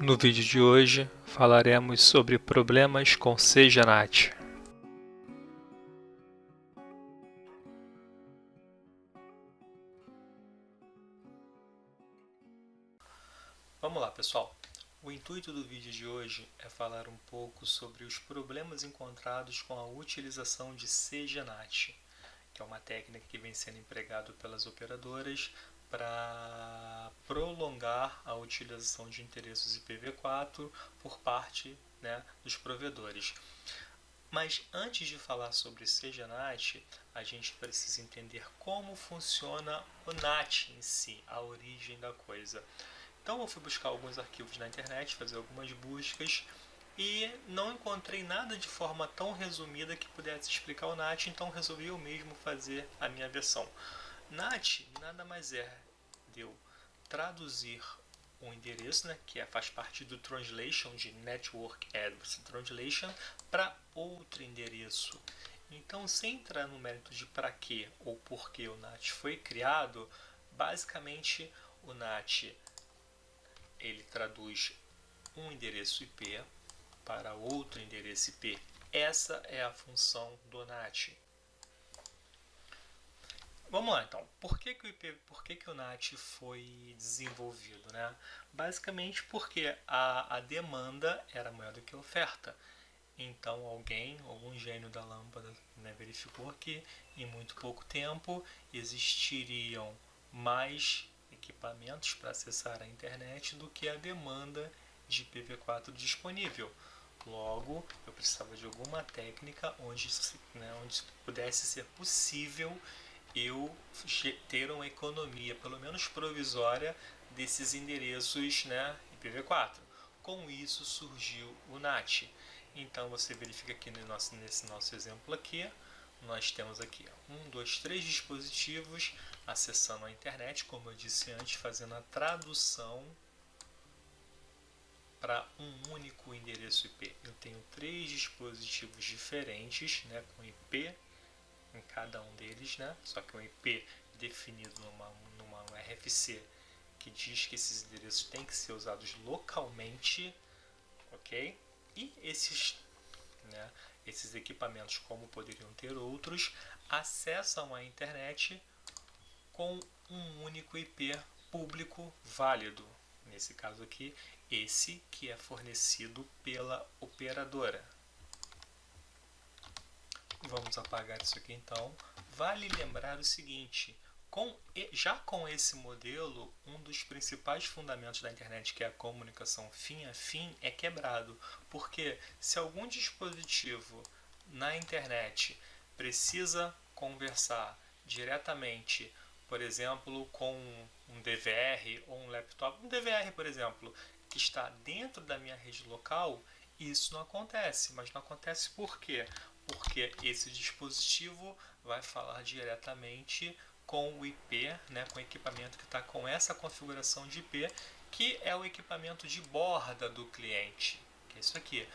No vídeo de hoje falaremos sobre problemas com CJNAT. Vamos lá, pessoal. O intuito do vídeo de hoje é falar um pouco sobre os problemas encontrados com a utilização de CJNAT, que é uma técnica que vem sendo empregada pelas operadoras para prolongar a utilização de endereços IPv4 por parte, dos provedores. Mas antes de falar sobre CJNAT, a gente precisa entender como funciona o NAT em si, a origem da coisa. Então eu fui buscar alguns arquivos na internet, fazer algumas buscas e não encontrei nada de forma tão resumida que pudesse explicar o NAT, então resolvi eu mesmo fazer a minha versão. NAT nada mais é de eu traduzir um endereço, que faz parte do translation, de Network Address Translation, para outro endereço. Então, sem entrar no mérito de para que ou por que o NAT foi criado, basicamente o NAT ele traduz um endereço IP para outro endereço IP. Essa é a função do NAT. Vamos lá, então. Por que o NAT foi desenvolvido? Basicamente porque a demanda era maior do que a oferta. Então algum gênio da lâmpada, verificou que em muito pouco tempo existiriam mais equipamentos para acessar a internet do que a demanda de IPv4 disponível. Logo, eu precisava de alguma técnica onde pudesse ser possível eu ter uma economia, pelo menos provisória, desses endereços, IPv4. Com isso surgiu o NAT. Então você verifica aqui nesse nosso exemplo aqui, nós temos aqui 3 dispositivos acessando a internet, como eu disse antes, fazendo a tradução para um único endereço IP. Eu tenho 3 dispositivos diferentes, com IP em cada um deles, só que um IP definido numa RFC que diz que esses endereços têm que ser usados localmente, ok? E esses equipamentos, como poderiam ter outros, acessam a internet com um único IP público válido. Nesse caso aqui, esse que é fornecido pela operadora. Vamos apagar isso aqui então. Vale lembrar o seguinte, já com esse modelo, um dos principais fundamentos da internet, que é a comunicação fim a fim, é quebrado. Porque se algum dispositivo na internet precisa conversar diretamente, por exemplo, com um DVR ou um laptop, um DVR, por exemplo, que está dentro da minha rede local, isso não acontece. Mas não acontece por quê? Porque esse dispositivo vai falar diretamente com o IP, com o equipamento que está com essa configuração de IP, que é o equipamento de borda do cliente, que é isso aqui,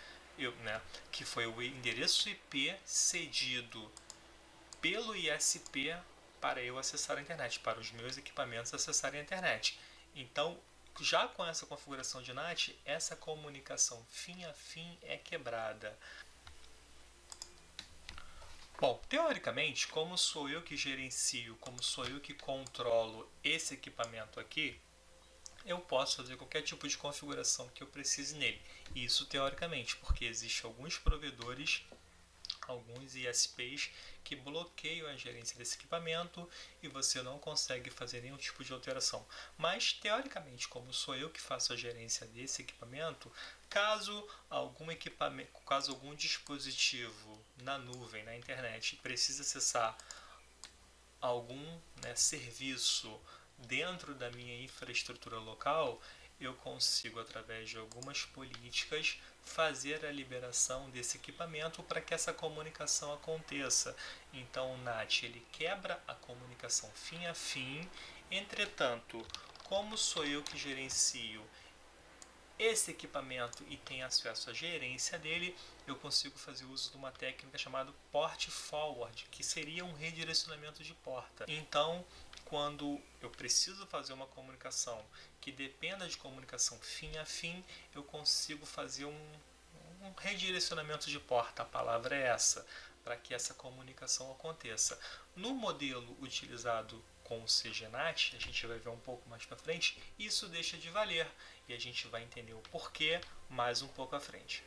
que foi o endereço IP cedido pelo ISP para eu acessar a internet, para os meus equipamentos acessarem a internet. Então, já com essa configuração de NAT, essa comunicação fim a fim é quebrada. Bom, teoricamente, como sou eu que gerencio, como sou eu que controlo esse equipamento aqui, eu posso fazer qualquer tipo de configuração que eu precise nele. Isso teoricamente, porque existem alguns provedores, alguns ISPs que bloqueiam a gerência desse equipamento e você não consegue fazer nenhum tipo de alteração. Mas, teoricamente, como sou eu que faço a gerência desse equipamento, caso algum dispositivo na nuvem, na internet, precise acessar algum serviço dentro da minha infraestrutura local, eu consigo, através de algumas políticas, fazer a liberação desse equipamento para que essa comunicação aconteça. Então o NAT ele quebra a comunicação fim a fim, entretanto, como sou eu que gerencio esse equipamento e tenho acesso à gerência dele, eu consigo fazer uso de uma técnica chamada Port Forward, que seria um redirecionamento de porta. Então, quando eu preciso fazer uma comunicação que dependa de comunicação fim a fim, eu consigo fazer um redirecionamento de porta, a palavra é essa, para que essa comunicação aconteça. No modelo utilizado com o CGNAT, a gente vai ver um pouco mais para frente, isso deixa de valer e a gente vai entender o porquê mais um pouco à frente.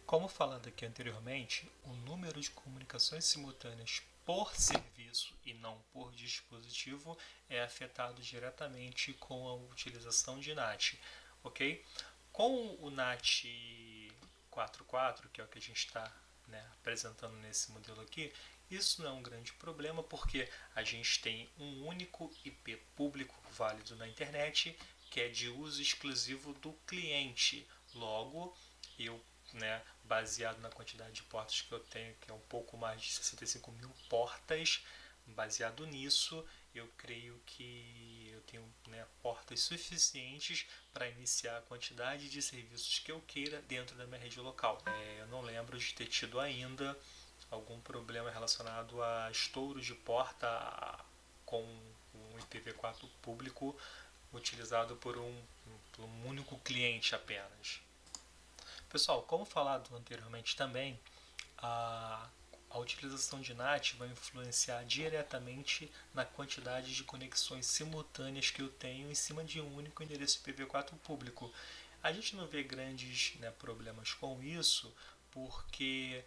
Como falado aqui anteriormente, o número de comunicações simultâneas por serviço e não por dispositivo é afetado diretamente com a utilização de NAT, ok? Com o NAT 4.4, que é o que a gente está apresentando nesse modelo aqui, isso não é um grande problema porque a gente tem um único IP público válido na internet que é de uso exclusivo do cliente. Logo, eu baseado na quantidade de portas que eu tenho, que é um pouco mais de 65 mil portas, baseado nisso, eu creio que eu tenho portas suficientes para iniciar a quantidade de serviços que eu queira dentro da minha rede local. Eu não lembro de ter tido ainda algum problema relacionado a estouro de porta com um IPv4 público utilizado por um único cliente apenas. Pessoal, como falado anteriormente também, a utilização de NAT vai influenciar diretamente na quantidade de conexões simultâneas que eu tenho em cima de um único endereço IPv4 público. A gente não vê grandes problemas com isso, porque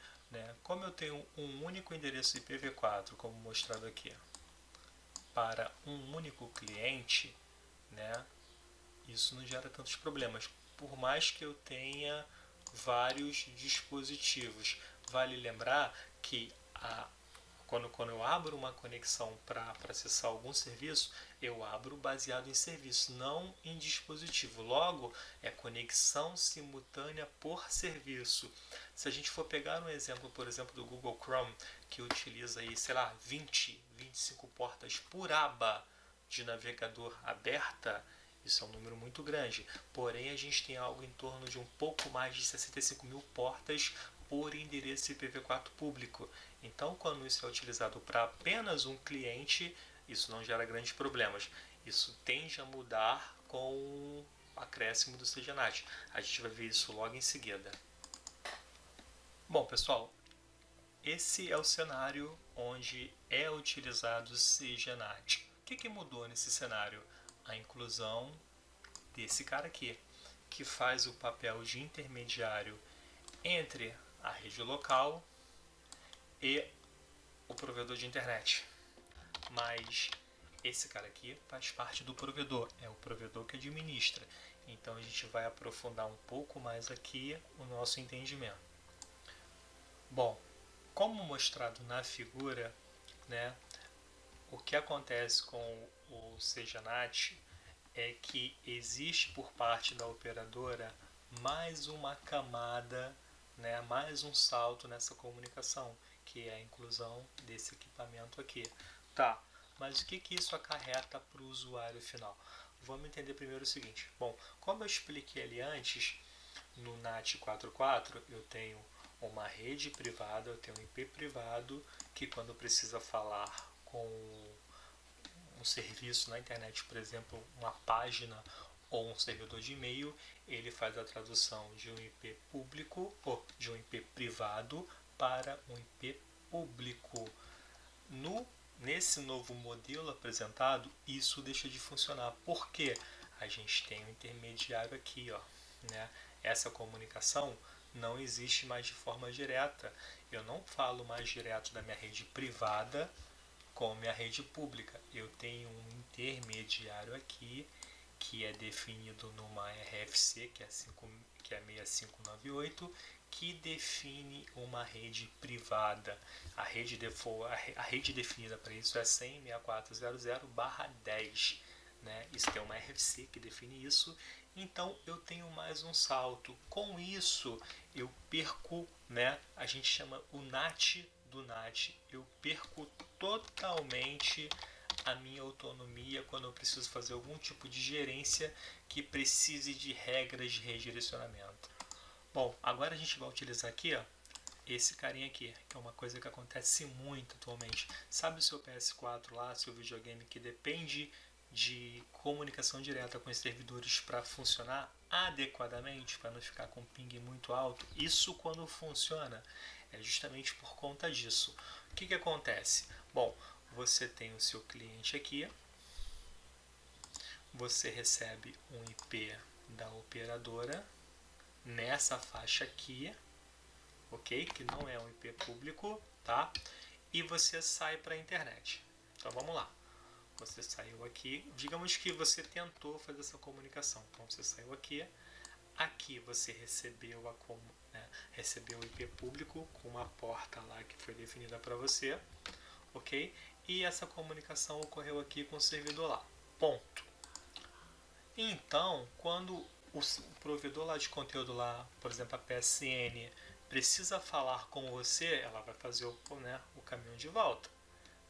como eu tenho um único endereço IPv4, como mostrado aqui, para um único cliente, isso não gera tantos problemas. Por mais que eu tenha vários dispositivos. Vale lembrar que quando eu abro uma conexão para acessar algum serviço, eu abro baseado em serviço, não em dispositivo. Logo, é conexão simultânea por serviço. Se a gente for pegar um exemplo, por exemplo, do Google Chrome, que utiliza aí, 20, 25 portas por aba de navegador aberta, isso é um número muito grande, porém a gente tem algo em torno de um pouco mais de 65 mil portas por endereço IPv4 público. Então, quando isso é utilizado para apenas um cliente, isso não gera grandes problemas. Isso tende a mudar com o acréscimo do CGNAT. A gente vai ver isso logo em seguida. Bom, pessoal, esse é o cenário onde é utilizado o CGNAT. O que mudou nesse cenário? A inclusão desse cara aqui, que faz o papel de intermediário entre a rede local e o provedor de internet. Mas esse cara aqui faz parte do provedor, é o provedor que administra. Então a gente vai aprofundar um pouco mais aqui o nosso entendimento. Bom, como mostrado na figura, o que acontece com o CGNAT é que existe por parte da operadora mais uma camada, mais um salto nessa comunicação, que é a inclusão desse equipamento aqui. Tá, mas o que isso acarreta para o usuário final? Vamos entender primeiro o seguinte. Bom, como eu expliquei ali antes, no NAT 4.4 eu tenho uma rede privada, eu tenho um IP privado, que quando precisa falar com um serviço na internet, por exemplo, uma página ou um servidor de e-mail, ele faz a tradução de um IP público ou de um IP privado para um IP público. Nesse novo modelo apresentado, isso deixa de funcionar. Por quê? A gente tem um intermediário aqui, Essa comunicação não existe mais de forma direta. Eu não falo mais direto da minha rede privada com minha rede pública. Eu tenho um intermediário aqui que é definido numa RFC, que é 6598, que define uma rede privada. A rede definida para isso é 100.6400/10. Isso tem uma RFC que define isso. Então eu tenho mais um salto. Com isso eu perco, a gente chama o NAT do NAT. Eu perco totalmente a minha autonomia quando eu preciso fazer algum tipo de gerência que precise de regras de redirecionamento. Bom, agora a gente vai utilizar aqui esse carinha aqui, que é uma coisa que acontece muito atualmente. Sabe o seu PS4 lá, seu videogame que depende de comunicação direta com os servidores para funcionar adequadamente, para não ficar com ping muito alto? Isso quando funciona é justamente por conta disso. O que acontece? Bom, você tem o seu cliente aqui, você recebe um IP da operadora nessa faixa aqui, ok? Que não é um IP público, tá? E você sai para a internet. Então vamos lá. Você saiu aqui, digamos que você tentou fazer essa comunicação. Então você saiu aqui, aqui você recebeu recebeu o IP público com uma porta lá que foi definida para você, ok? E essa comunicação ocorreu aqui com o servidor lá. Ponto. Então, quando o provedor lá de conteúdo lá, por exemplo, a PSN, precisa falar com você, ela vai fazer o caminho de volta.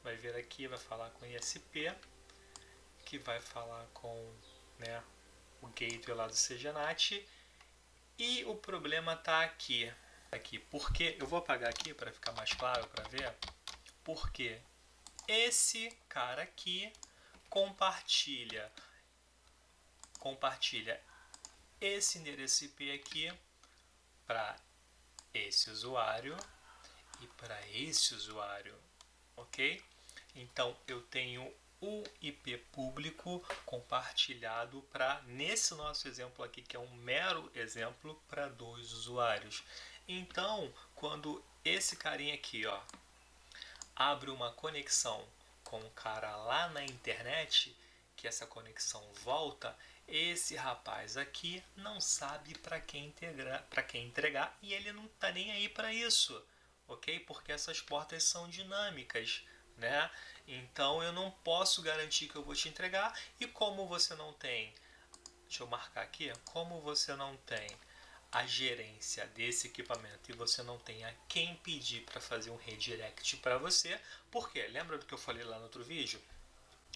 Vai vir aqui, vai falar com o ISP, que vai falar com o gateway lá do CGNAT, e o problema está aqui. Porque eu vou apagar aqui para ficar mais claro para ver. Porque esse cara aqui compartilha esse endereço IP aqui para esse usuário e para esse usuário, ok? Então eu tenho o IP público compartilhado para, nesse nosso exemplo aqui, que é um mero exemplo, para 2 usuários. Então, quando esse carinha aqui, ó, abre uma conexão com um cara lá na internet, que essa conexão volta, esse rapaz aqui não sabe para quem entregar e ele não está nem aí para isso, ok? Porque essas portas são dinâmicas, né? Então eu não posso garantir que eu vou te entregar, e como você não tem, deixa eu marcar aqui, como você não tem a gerência desse equipamento e você não tem a quem pedir para fazer um redirect para você, porque lembra do que eu falei lá no outro vídeo?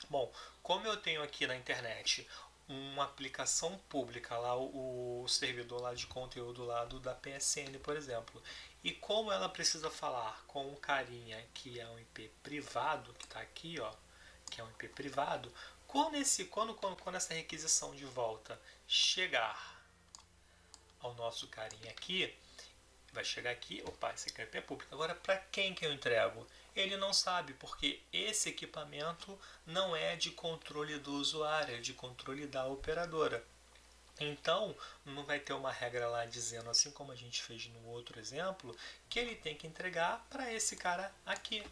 Bom, como eu tenho aqui na internet uma aplicação pública lá, o servidor lá de conteúdo lá da PSN, por exemplo, e como ela precisa falar com um carinha que é um IP privado, que está aqui, ó, que é um IP privado, quando essa requisição de volta chegar ao nosso carinha aqui, vai chegar aqui, opa, esse aqui é IP público. Agora, para quem que eu entrego? Ele não sabe, porque esse equipamento não é de controle do usuário, é de controle da operadora. Então, não vai ter uma regra lá dizendo, assim como a gente fez no outro exemplo, que ele tem que entregar para esse cara aqui.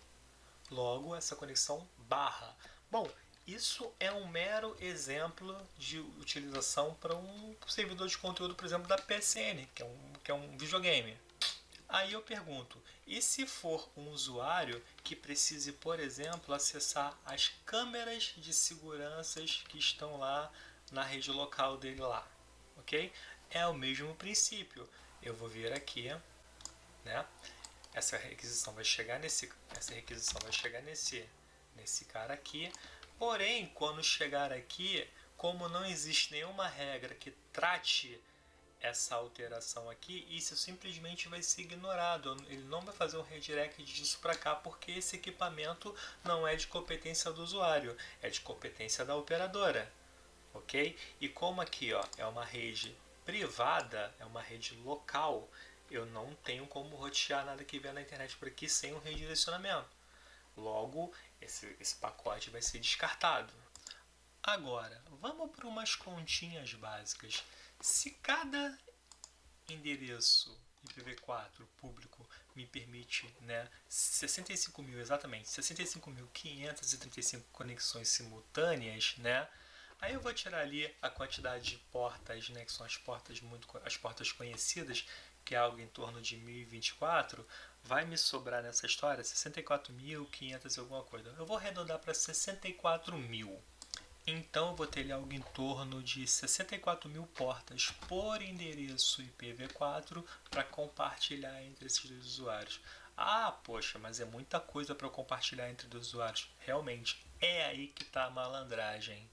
Logo, essa conexão barra. Bom, isso é um mero exemplo de utilização para um servidor de conteúdo, por exemplo, da PSN, que é um videogame. Aí eu pergunto, e se for um usuário que precise, por exemplo, acessar as câmeras de segurança que estão lá na rede local dele lá, ok? É o mesmo princípio. Eu vou vir aqui, né? Essa requisição vai chegar nesse cara aqui. Porém, quando chegar aqui, como não existe nenhuma regra que trate essa alteração aqui, isso simplesmente vai ser ignorado. Ele não vai fazer um redirect disso para cá, porque esse equipamento não é de competência do usuário, é de competência da operadora, ok? E como aqui, ó, é uma rede privada, é uma rede local, eu não tenho como rotear nada que vier na internet por aqui sem um redirecionamento. Logo, esse pacote vai ser descartado. Agora, vamos para umas continhas básicas. Se cada endereço IPv4 público me permite 65 mil, exatamente, 65.535 conexões simultâneas, aí eu vou tirar ali a quantidade de portas, que são as portas conhecidas, que é algo em torno de 1024, vai me sobrar nessa história 64.500 e alguma coisa. Eu vou arredondar para 64 mil. Então eu vou ter ali algo em torno de 64 mil portas por endereço IPv4 para compartilhar entre esses 2 usuários. Ah, poxa, mas é muita coisa para compartilhar entre 2 usuários. Realmente, é aí que está a malandragem.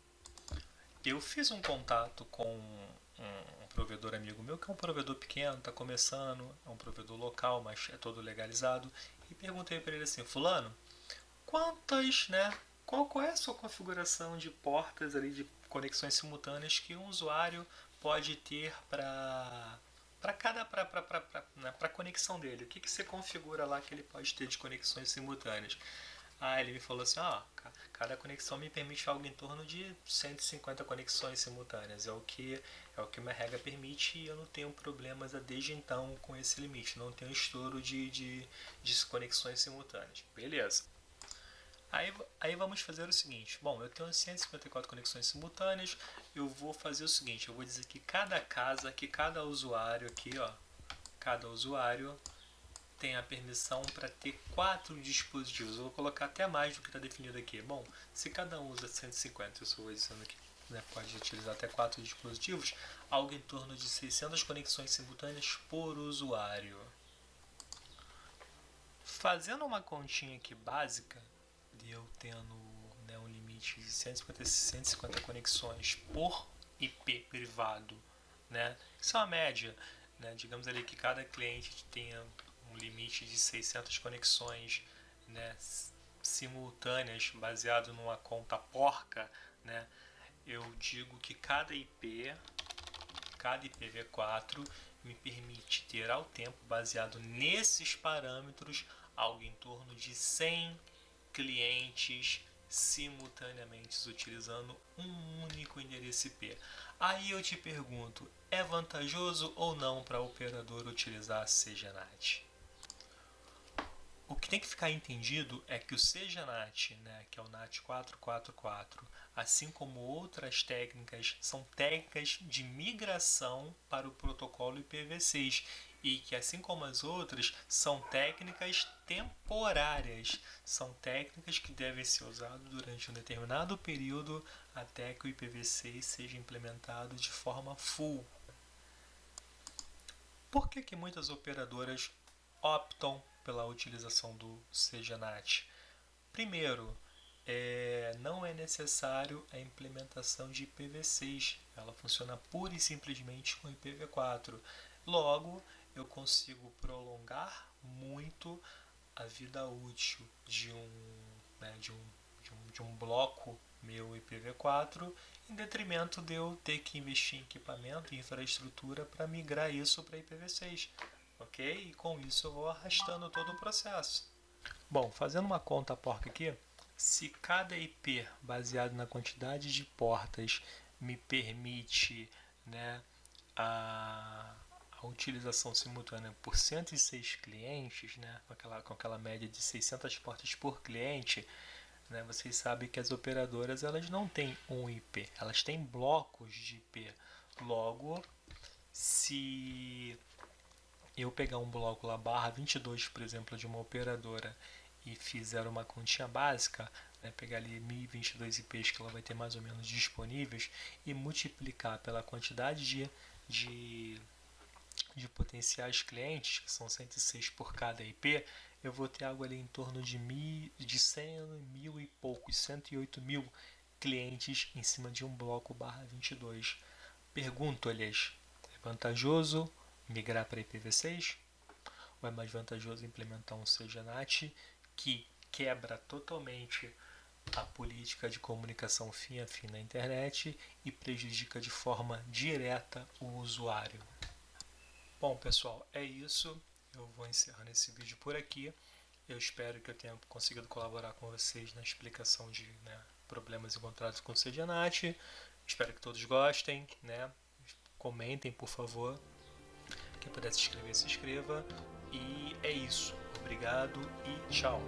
Eu fiz um contato com um provedor amigo meu, que é um provedor pequeno, está começando, é um provedor local, mas é todo legalizado, e perguntei para ele assim, fulano, quantas, né, qual é a sua configuração de portas ali, de conexões simultâneas que um usuário pode ter para cada para conexão dele? O que, que você configura lá que ele pode ter de conexões simultâneas? Ah, ele me falou assim, ó, cada conexão me permite algo em torno de 150 conexões simultâneas. É o que minha regra permite e eu não tenho problemas desde então com esse limite. Não tenho estouro de conexões simultâneas. Beleza. Aí vamos fazer o seguinte. Bom, eu tenho 154 conexões simultâneas. Eu vou fazer o seguinte. Eu vou dizer que cada casa, que cada usuário aqui, ó, cada usuário tem a permissão para ter 4 dispositivos. Eu vou colocar até mais do que está definido aqui. Bom, se cada um usa 150, eu só vou dizendo que, né, pode utilizar até 4 dispositivos, algo em torno de 600 conexões simultâneas por usuário. Fazendo uma continha aqui básica, de eu tendo, né, um limite de 150 conexões por IP privado, né? Isso é uma média, né? Digamos ali que cada cliente tenha um limite de 600 conexões, né, simultâneas, baseado numa conta porca, né? Eu digo que cada IPv4 me permite ter ao tempo, baseado nesses parâmetros, algo em torno de 100 clientes simultaneamente utilizando um único endereço IP. Aí eu te pergunto, é vantajoso ou não para a operadora utilizar a CGNAT? O que tem que ficar entendido é que o CGNAT, né, que é o NAT 444, assim como outras técnicas, são técnicas de migração para o protocolo IPv6 e que, assim como as outras, são técnicas temporárias, são técnicas que devem ser usadas durante um determinado período até que o IPv6 seja implementado de forma full. Por que muitas operadoras optam pela utilização do CGNAT? Primeiro, não é necessário a implementação de IPv6, ela funciona pura e simplesmente com IPv4. Logo, eu consigo prolongar muito a vida útil de um bloco meu IPv4, em detrimento de eu ter que investir em equipamento e infraestrutura para migrar isso para IPv6. Ok? E com isso eu vou arrastando todo o processo. Bom, fazendo uma conta porca aqui, se cada IP baseado na quantidade de portas me permite, né, a utilização simultânea por 106 clientes, né, com aquela média de 600 portas por cliente, né, vocês sabem que as operadoras elas não têm um IP, elas têm blocos de IP. Logo, se eu pegar um bloco lá, barra 22, por exemplo, de uma operadora e fizer uma continha básica, né, pegar ali 1022 IPs que ela vai ter mais ou menos disponíveis e multiplicar pela quantidade de potenciais clientes, que são 106 por cada IP, eu vou ter algo ali em torno de 100 mil e poucos, 108 mil clientes em cima de um bloco barra 22. Pergunto-lhes, é vantajoso migrar para IPv6? Ou é mais vantajoso implementar um CGNAT que quebra totalmente a política de comunicação fim a fim na internet e prejudica de forma direta o usuário? Bom, pessoal, é isso. Eu vou encerrando esse vídeo por aqui. Eu espero que eu tenha conseguido colaborar com vocês na explicação de, né, problemas encontrados com o CGNAT. Espero que todos gostem, né? Comentem, por favor. Quem puder se inscrever, se inscreva. E é isso. Obrigado e tchau.